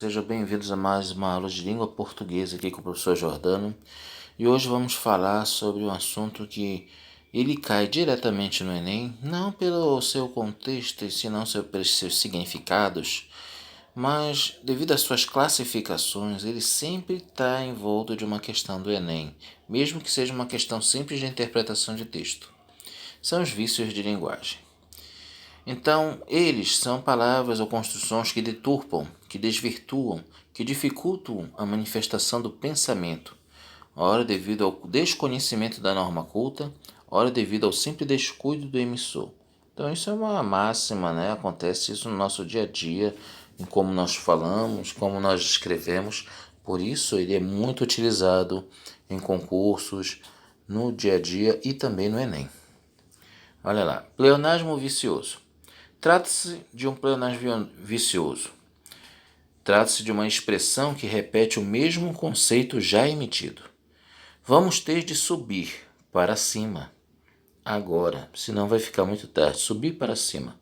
Sejam bem-vindos a mais uma aula de língua portuguesa aqui com o professor Jordano. E hoje vamos falar sobre um assunto que ele cai diretamente no Enem, não pelo seu contexto e senão pelos seus significados, mas devido às suas classificações, ele sempre está envolto de uma questão do Enem, mesmo que seja uma questão simples de interpretação de texto. São os vícios de linguagem. Então, eles são palavras ou construções que deturpam, que desvirtuam, que dificultam a manifestação do pensamento, ora devido ao desconhecimento da norma culta, ora devido ao simples descuido do emissor. Então, isso é uma máxima, né? Acontece isso no nosso dia a dia, em como nós falamos, como nós escrevemos. Por isso, ele é muito utilizado em concursos, no dia a dia e também no Enem. Olha lá, pleonasmo vicioso. Trata-se de um pleonasmo vicioso. Trata-se de uma expressão que repete o mesmo conceito já emitido. Vamos ter de subir para cima agora, senão vai ficar muito tarde. Subir para cima.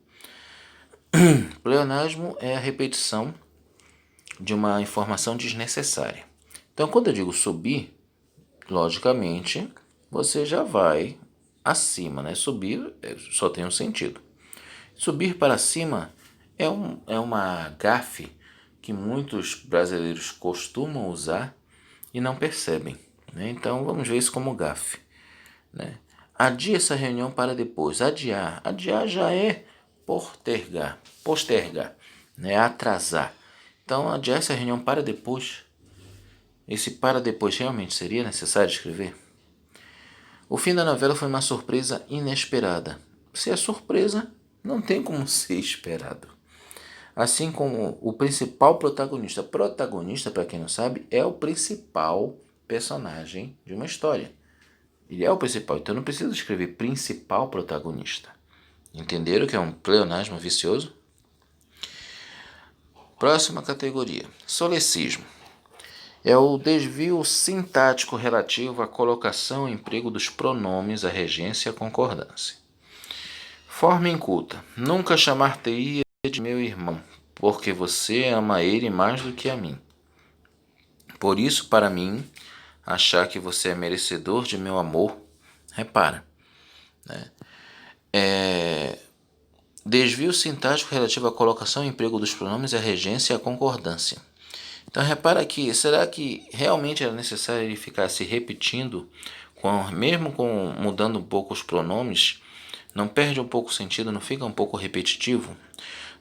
Pleonasmo é a repetição de uma informação desnecessária. Então, quando eu digo subir, logicamente, você já vai acima, né? Subir só tem um sentido. Subir para cima é uma gafe que muitos brasileiros costumam usar e não percebem, né? Então vamos ver isso como gafe, né? Adia essa reunião para depois. Adiar. Adiar já é postergar, né? Atrasar. Então adiar essa reunião para depois. Esse para depois realmente seria necessário escrever? O fim da novela foi uma surpresa inesperada. Se é surpresa, não tem como ser esperado. Assim como o principal protagonista. Protagonista, para quem não sabe, é o principal personagem de uma história. Ele é o principal, então não precisa escrever principal protagonista. Entenderam que é um pleonasmo vicioso? Próxima categoria. Solecismo. É o desvio sintático relativo à colocação e emprego dos pronomes, a regência e a concordância. Forma inculta. Nunca chamar-te-ia de meu irmão, porque você ama ele mais do que a mim. Por isso, para mim, achar que você é merecedor de meu amor, repara, né? Desvio sintático relativo à colocação e emprego dos pronomes, a regência e a concordância. Então, repara aqui, será que realmente era necessário ele ficar se repetindo, mesmo mudando um pouco os pronomes? Não perde um pouco o sentido, não fica um pouco repetitivo?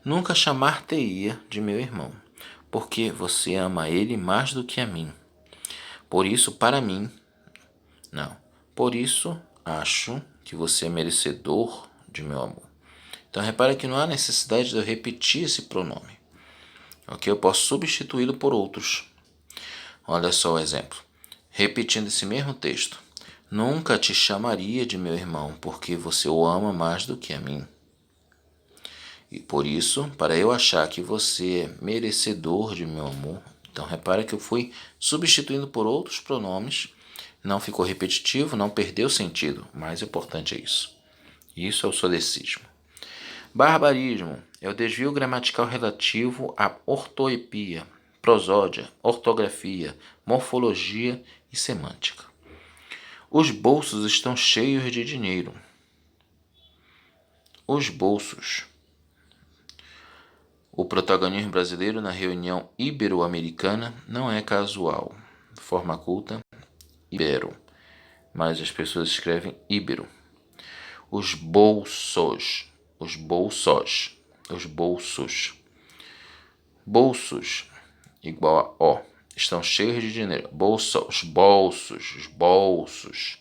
Nunca chamar-te-ia de meu irmão, porque você ama ele mais do que a mim. Por isso, para mim, não. Por isso, acho que você é merecedor de meu amor. Então, repara que não há necessidade de eu repetir esse pronome. Ok? Eu posso substituí-lo por outros. Olha só o exemplo. Repetindo esse mesmo texto. Nunca te chamaria de meu irmão, porque você o ama mais do que a mim. E por isso, para eu achar que você é merecedor de meu amor, então repara que eu fui substituindo por outros pronomes, não ficou repetitivo, não perdeu sentido. O mais importante é isso. Isso é o solecismo. Barbarismo é o desvio gramatical relativo à ortoepia, prosódia, ortografia, morfologia e semântica. Os bolsos estão cheios de dinheiro. Os bolsos. O protagonismo brasileiro na reunião ibero-americana não é casual. Forma culta, ibero. Mas as pessoas escrevem íbero. Os bolsos. Os bolsos. Os bolsos. Bolsos, igual a O. Estão cheios de dinheiro. Bolsos, bolsos, os bolsos.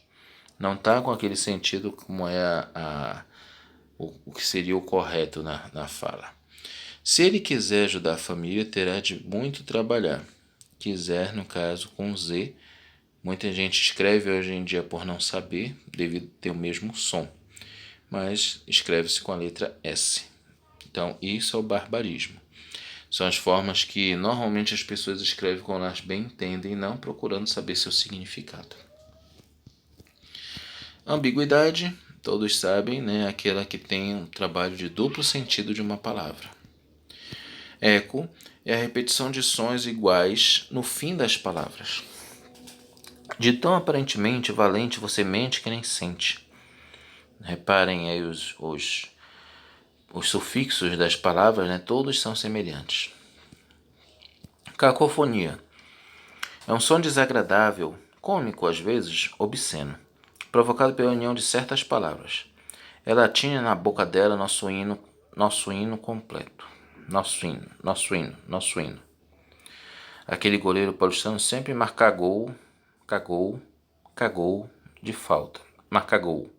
Não está com aquele sentido como é o que seria o correto na fala. Se ele quiser ajudar a família, terá de muito trabalhar. Quiser, no caso, com Z. Muita gente escreve hoje em dia por não saber, devido ter o mesmo som. Mas escreve-se com a letra S. Então, isso é o barbarismo. São as formas que normalmente as pessoas escrevem quando elas bem entendem, não procurando saber seu significado. Ambiguidade, todos sabem, né? Aquela que tem um trabalho de duplo sentido de uma palavra. Eco é a repetição de sons iguais no fim das palavras. De tão aparentemente valente você mente que nem sente. Reparem aí os sufixos das palavras, né? Todos são semelhantes. Cacofonia é um som desagradável, cômico às vezes, obsceno, provocado pela união de certas palavras. Ela tinha na boca dela nosso hino completo. Nosso hino. Aquele goleiro paulistano sempre marca gol, cagou de falta. Marca gol.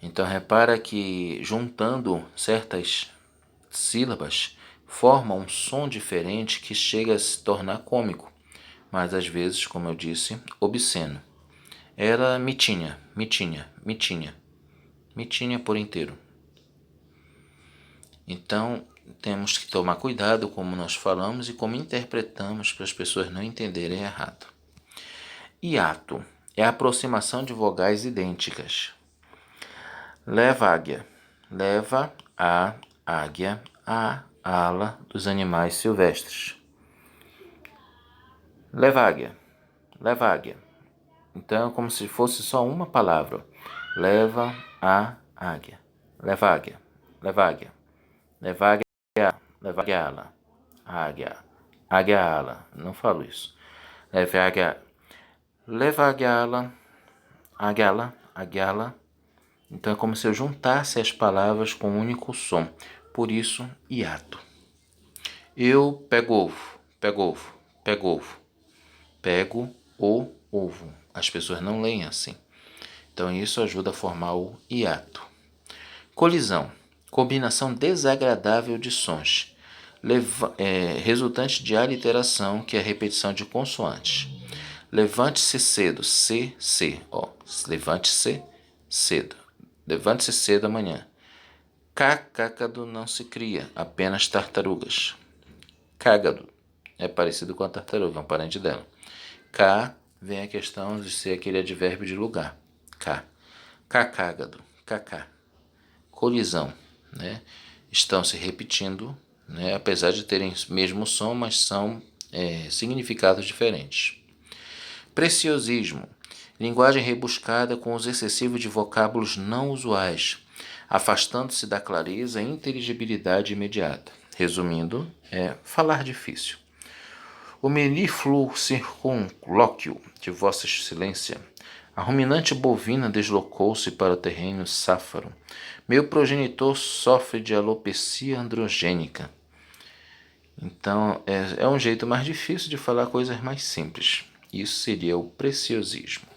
Então repara que juntando certas sílabas forma um som diferente que chega a se tornar cômico, mas às vezes, como eu disse, obsceno. Era mitinha por inteiro. Então, temos que tomar cuidado como nós falamos e como interpretamos para as pessoas não entenderem errado. Hiato é a aproximação de vogais idênticas. Leva a águia, a ala dos animais silvestres. Leva águia. Então, é como se fosse só uma palavra. Leva a águia. Leva águia ala. Águia ala. Não falo isso. Leva águia ala. Então é como se eu juntasse as palavras com um único som. Por isso, hiato. Eu pego ovo. Pego o ovo. As pessoas não leem assim. Então isso ajuda a formar o hiato. Colisão. Combinação desagradável de sons. Resultante de aliteração, que é a repetição de consoantes. Levante-se cedo. Levante-se cedo. Levante-se cedo amanhã. Cágado não se cria, apenas tartarugas. Cágado é parecido com a tartaruga, é um parente dela. Cá vem a questão de ser aquele advérbio de lugar. Cá. Cacágado. Cacá. Colisão, né? Estão se repetindo, né? Apesar de terem o mesmo som, mas são significados diferentes. Preciosismo. Linguagem rebuscada com uso excessivo de vocábulos não usuais, afastando-se da clareza e inteligibilidade imediata. Resumindo, falar difícil. O melífluo circunlóquio de Vossa Excelência. A ruminante bovina deslocou-se para o terreno sáfaro. Meu progenitor sofre de alopecia androgênica. Então, é um jeito mais difícil de falar coisas mais simples. Isso seria o preciosismo.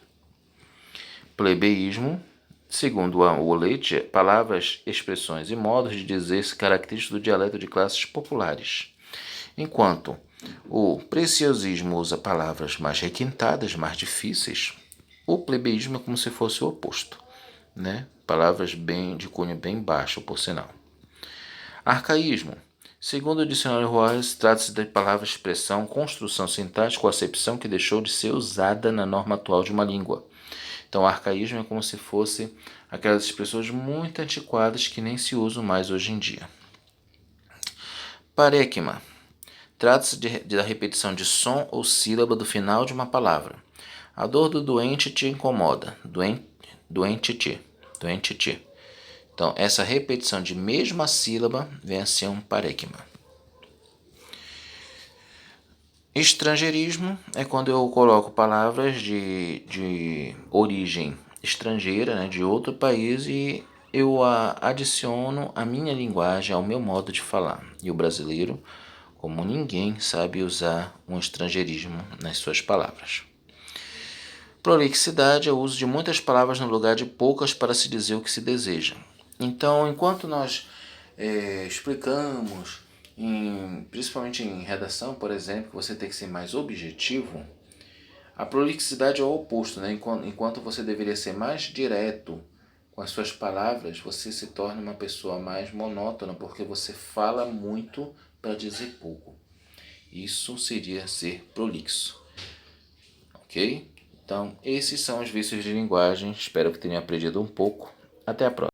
Plebeísmo. Segundo o Leite, palavras, expressões e modos de dizer-se característicos do dialeto de classes populares. Enquanto o preciosismo usa palavras mais requintadas, mais difíceis, o plebeísmo é como se fosse o oposto, né? Palavras de cunho bem baixo, por sinal. Arcaísmo. Segundo o dicionário Royce, trata-se de palavra-expressão, construção sintática ou acepção que deixou de ser usada na norma atual de uma língua. Então, arcaísmo é como se fosse aquelas expressões muito antiquadas que nem se usam mais hoje em dia. Parêquima. Trata-se da repetição de som ou sílaba do final de uma palavra. A dor do doente te incomoda. Doente-te. Então, essa repetição de mesma sílaba vem a ser um parêquima. Estrangeirismo é quando eu coloco palavras de origem estrangeira, né, de outro país, e eu adiciono a minha linguagem, ao meu modo de falar. E o brasileiro, como ninguém, sabe usar um estrangeirismo nas suas palavras. Prolixidade é o uso de muitas palavras no lugar de poucas para se dizer o que se deseja. Então, enquanto nós explicamos, principalmente em redação, por exemplo, que você tem que ser mais objetivo, a prolixidade é o oposto, né? Enquanto você deveria ser mais direto com as suas palavras, você se torna uma pessoa mais monótona, porque você fala muito para dizer pouco. Isso seria ser prolixo. Ok? Então, esses são os vícios de linguagem. Espero que tenham aprendido um pouco. Até a próxima.